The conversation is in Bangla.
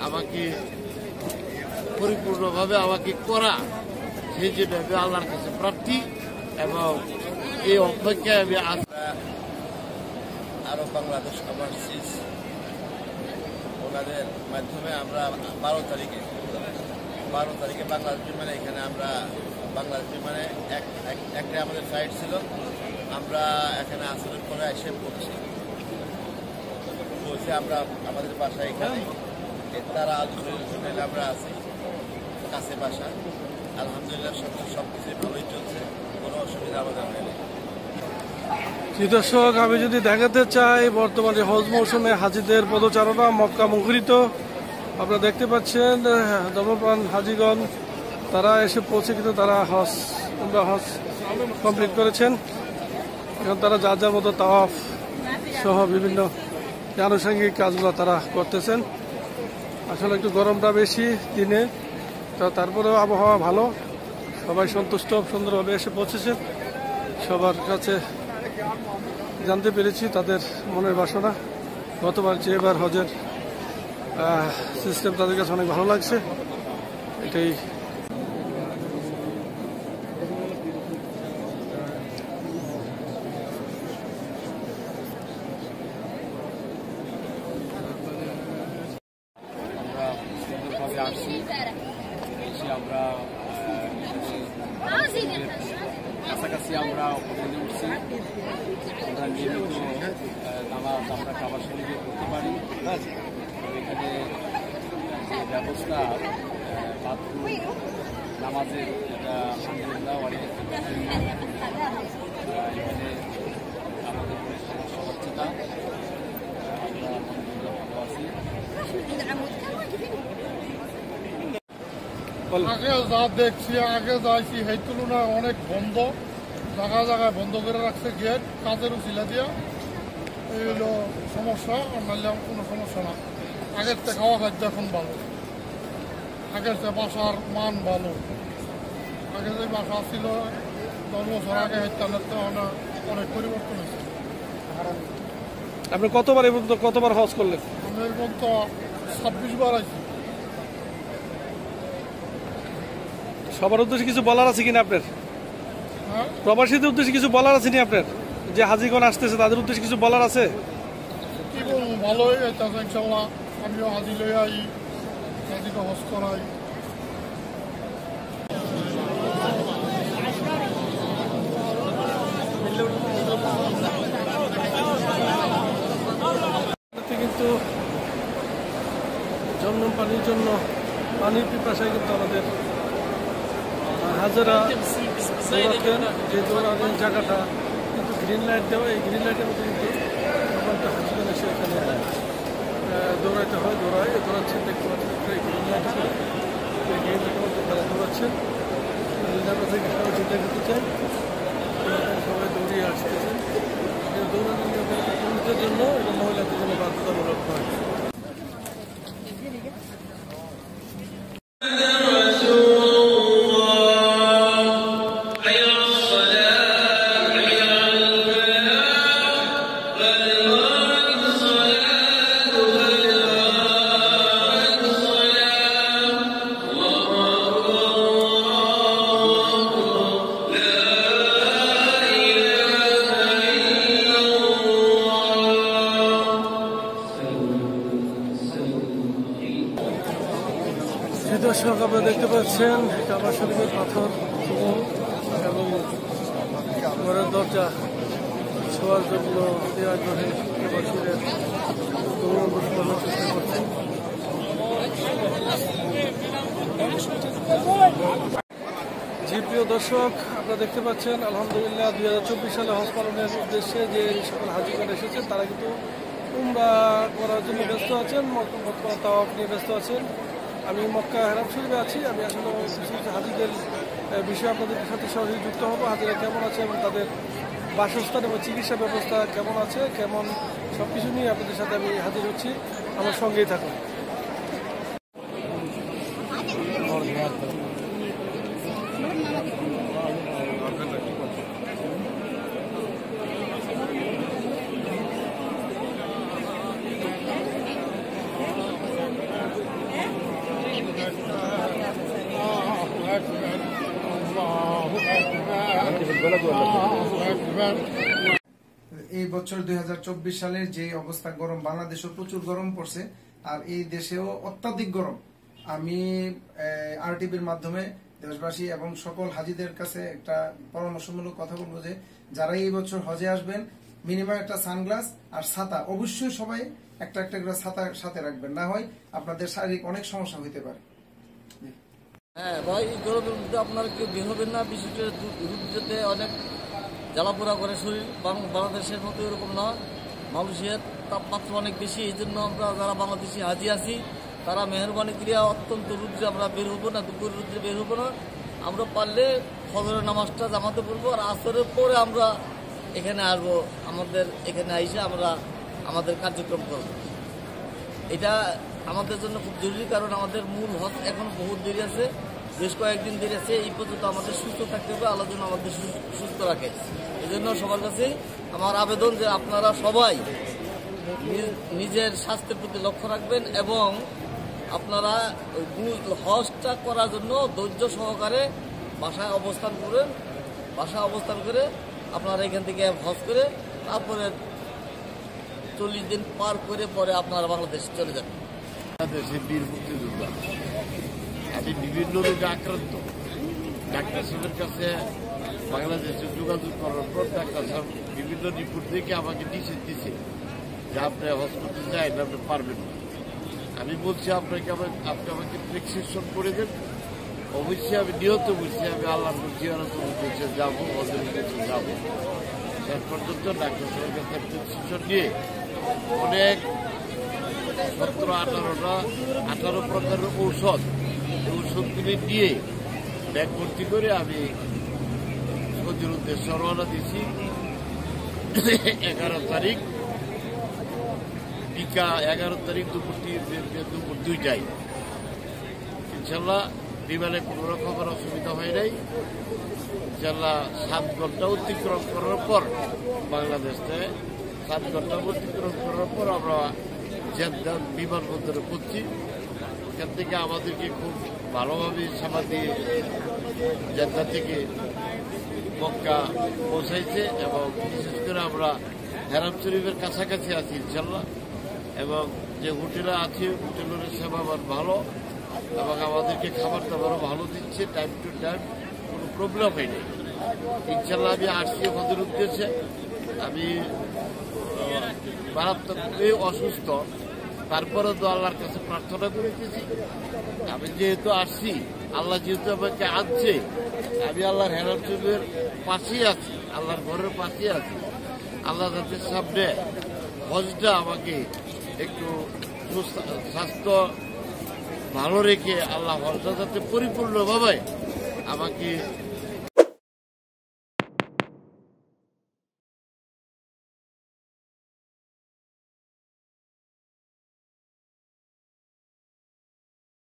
আমাকে পরিপূর্ণভাবে আমাকে করা, সেই জন্য আমি আল্লাহর কাছে প্রার্থী এবং এই অপেক্ষায় আমি আরো বাংলাদেশ ওভারসিজ ওনাদের মাধ্যমে আমরা 12 তারিখে বাংলাদেশ বিমানে এখানে আমরা বাংলাদেশ বিমানে একটা আমাদের ফ্লাইট ছিল, আমরা এখানে আসার পরে এসে পৌঁছে আমরা আমাদের বাসা এখানে তারা আলহামদুলিল্লাহ আমরা আছি কাছে বাসা। আলহামদুলিল্লাহ সব কিছু ভালোই চলছে, কোনো অসুবিধা আমাদের হয়নি। দর্শক, আমি যদি দেখাতে চাই বর্তমানে হজ মৌসুমে হাজিদের পদচারণা মক্কা মুখরিত। আপনারা দেখতে পাচ্ছেন ধর্মপ্রাণ হাজিগণ তারা এসে পৌঁছে, কিন্তু তারা হজ কমপ্লিট করেছেন। এখন তারা যার যার মতো তাওয়াফ সহ বিভিন্ন আনুষঙ্গিক কাজগুলো তারা করতেছেন। আসলে একটু গরমটা বেশি দিনে, তারপরেও আবহাওয়া ভালো, সবাই সন্তুষ্ট, সুন্দরভাবে এসে পৌঁছেছেন। সবার কাছে জানতে পেরেছি তাদের মনের বাসনা। গতবার যে এবার হজের সিস্টেম তাদের কাছে অনেক ভালো লাগছে, এটাই। আমরা কাছাকাছি আমরা ওখানে উঠছি, আমরা নিয়মিত নামাজ আমরা কাবার শরীফে করতে পারি। এখানে যে ব্যবস্থা বাথরুম নামাজের, এটা আলহামদুলিল্লাহ অনেক এখানে আমাদের সমস্যা হচ্ছে না, আমরা আলহামদুলিল্লাহ ভালো আছি। আগে যা দেখছি, আগে যাইছি সেই তুলনায় অনেক বন্ধ, জায়গায় জায়গায় বন্ধ করে রাখছে গেট, কাজের উচিলা দিয়া। এই হলো সমস্যা, আর নাহলে কোনো সমস্যা না। আগের থেকে খাওয়া খাদ্য এখন ভালো, আগের থেকে বাসার মান ভালো। আগে যে বাসা ছিল 10 বছর আগে, অনেক পরিবর্তন হয়েছে। আপনি কতবার হজ করলেন? আমি এর পর্যন্ত 26 বার আছি। সবার উদ্দেশ্যে কিছু বলার আছে কিনা আপনার? প্রবাসীদের উদ্দেশ্যে কিছু বলার আছে নি আপনার? যে হাজিগণ আসতেছে তাদের উদ্দেশ্যে কিছু বলার আছে? কি বলবো, ভালোই হইতেছে ইনশাল্লাহ। আমিও হাজি লই আই, হাজিকে হজ করাই। কিন্তু জমজম পানির জন্য পানির পিপাসায় কিন্তু আমাদের হাজারা দৌড়াতেন, যে দৌড়ানোর জায়গাটা কিন্তু গ্রিন লাইট দেওয়া, এই গ্রিন লাইটের মধ্যে কিন্তু হাজিগণ এসে এখানে দৌড়াইতে হয়, দৌড়াচ্ছেন দেখতে পাচ্ছেন এই গ্রিন লাইটের মধ্যে, এই গ্রিন লাইটের মধ্যে তারা দৌড়াচ্ছেন। থেকে সবাই চিন্তা করতে চাই, সবাই দৌড়িয়ে আসতেছেন। দৌড়ানোর পুরুষদের জন্য এবং মহিলাদের জন্য বাধ্যতামূলক হয়। দর্শক, আপনারা দেখতে পাচ্ছেন কাবা শরীফের পাথর এবং ঘরের দরজা ছোঁয়ার জন্য আগ্রহে কাবা শরীফের দৌড় করার চেষ্টা করছেন। জি প্রিয় দর্শক, আপনারা দেখতে পাচ্ছেন আলহামদুলিল্লাহ 2024 সালে হজ পালনের উদ্দেশ্যে যে সকল হাজিগণ এসেছেন তারা কিন্তু উমরা করার জন্য ব্যস্ত আছেন, মক্কা তাওয়াফ নিয়ে ব্যস্ত আছেন। আমি মক্কা হারাম শরীফে আছি। আমি আসলে হাজিদের বিষয়ে আপনাদের সাথে সরাসরি যুক্ত হবো। হাজিরা কেমন আছে এবং তাদের বাসস্থান এবং চিকিৎসা ব্যবস্থা কেমন আছে, কেমন সব কিছু নিয়ে আপনাদের সাথে আমি হাজির হচ্ছি। আমার সঙ্গেই থাকুন। এই বছর 2024 সালের যে অবস্থা গরম, বাংলাদেশেও প্রচুর গরম পড়ছে আর এই দেশেও অত্যাধিক গরম। আমি আরটিভির মাধ্যমে দেশবাসী এবং সকল হাজিদের কাছে একটা পরামর্শমূলক কথা বলবো যে যারা এই বছর হজে আসবেন মিনিমাম একটা সানগ্লাস আর ছাতা অবশ্যই সবাই একটা একটা করে ছাতা সাথে রাখবেন, না হয় আপনাদের শারীরিক অনেক সমস্যা হতে পারে। হ্যাঁ ভাই, গরমের মধ্যে আপনারা কেউ বের হবেন না, বিশেষ করে রুদ্রতে অনেক জ্বালাপোড়া করে শরীর। বাংলাদেশের মতো এরকম না, মালয়েশিয়ার তাপমাত্রা অনেক বেশি। এই জন্য আমরা যারা বাংলাদেশি হাজি আছি তারা মেহরবানি ক্রিয়া অত্যন্ত রুদ্রে আমরা বের হবো না, দুপুর রুদ্রে বের হবো না। আমরা পারলে ফজরের নামাজটা জামাতে পড়বো আর আসরের পরে আমরা এখানে আসবো, আমাদের এখানে এসে আমরা আমাদের কার্যক্রম করব। এটা আমাদের জন্য খুব জরুরি, কারণ আমাদের মূল হজ এখনো বহুত দেরি আছে, বেশ কয়েকদিন দেরি আছে। এই পর্যন্ত আমাদের সুস্থ থাকতে হবে, আল্লাহ যেন আমাদের সুস্থ রাখে। এই জন্য সবার কাছে আমার আবেদন যে আপনারা সবাই নিজের স্বাস্থ্যের প্রতি লক্ষ্য রাখবেন এবং আপনারা হজটা করার জন্য ধৈর্য সহকারে বাসায় অবস্থান করেন। বাসায় অবস্থান করে আপনারা এখান থেকে হজ করে তারপরে 40 দিন পার করে পরে আপনারা বাংলাদেশ চলে যাবেন। বাংলাদেশের বীর মুক্তিযোদ্ধা, আমি বিভিন্ন রোগে আক্রান্ত। ডাক্তার সাহেবের কাছে বাংলাদেশে যোগাযোগ করার পর ডাক্তার সাহেব বিভিন্ন রিপোর্ট দেখে আমাকে নিষেধ দিচ্ছে যে আপনি হসপিটাল যাই না, আপনি পারবেন না। আমি বলছি আপনি আমাকে প্রেসক্রিপশন করে দেন। অবশ্যই আমি নিহত বলছি, আমি আল্লাহ জিয়ারত উদ্দেশ্যে যাবো, হজের উদ্দেশ্যে যাবো। শেষ পর্যন্ত ডাক্তার সাহেবের কাছে প্রেসক্রিপশন নিয়ে অনেক 17-18 প্রকারের ঔষধগুলি দিয়ে ব্যাগ ভর্তি করে আমি সৌদির উদ্দেশ্যে রওনা দিয়েছি। 11 তারিখ টিকা, 11 তারিখ দুপুর 2টায়। ইনশাল্লাহ বিমানে কোনো রকমের অসুবিধা হয় নাই। ইনশাল্লাহ 7 ঘন্টা অতিক্রম করার পর বাংলাদেশে 7 ঘন্টা অতিক্রম করার পর আমরা জেদ্দা বিমানবন্দরে পড়ছি। এখান থেকে আমাদেরকে খুব ভালোভাবে সেবা দিয়ে জেদ্দা থেকে মক্কা পৌঁছাইছে এবং বিশেষ করে আমরা হেরাম শরীফের কাছাকাছি আছি ইনশাল্লাহ। এবং যে হোটেলে আছি হোটেলের সেবা ভালো এবং আমাদেরকে খাবার দাবারও ভালো দিচ্ছে, টাইম টু টাইম, কোনো প্রবলেম হয়নি ইনশাল্লাহ। আমি আসছি আমাদের উদ্দেশ্যে। আমি মারাত্মকভাবে অসুস্থ, তারপরে তো আল্লাহর কাছে প্রার্থনা করেছি আমি যেহেতু আসছি, আল্লাহ যেহেতু আমাকে আনছে, আমি আল্লাহর হেরাম শরীফের পাশেই আছি, আল্লাহর ঘরের পাশেই আছি। আল্লাহ যাতে সামনে হজটা আমাকে একটু স্বাস্থ্য ভালো রেখে আল্লাহ হজটা যাতে পরিপূর্ণভাবে আমাকে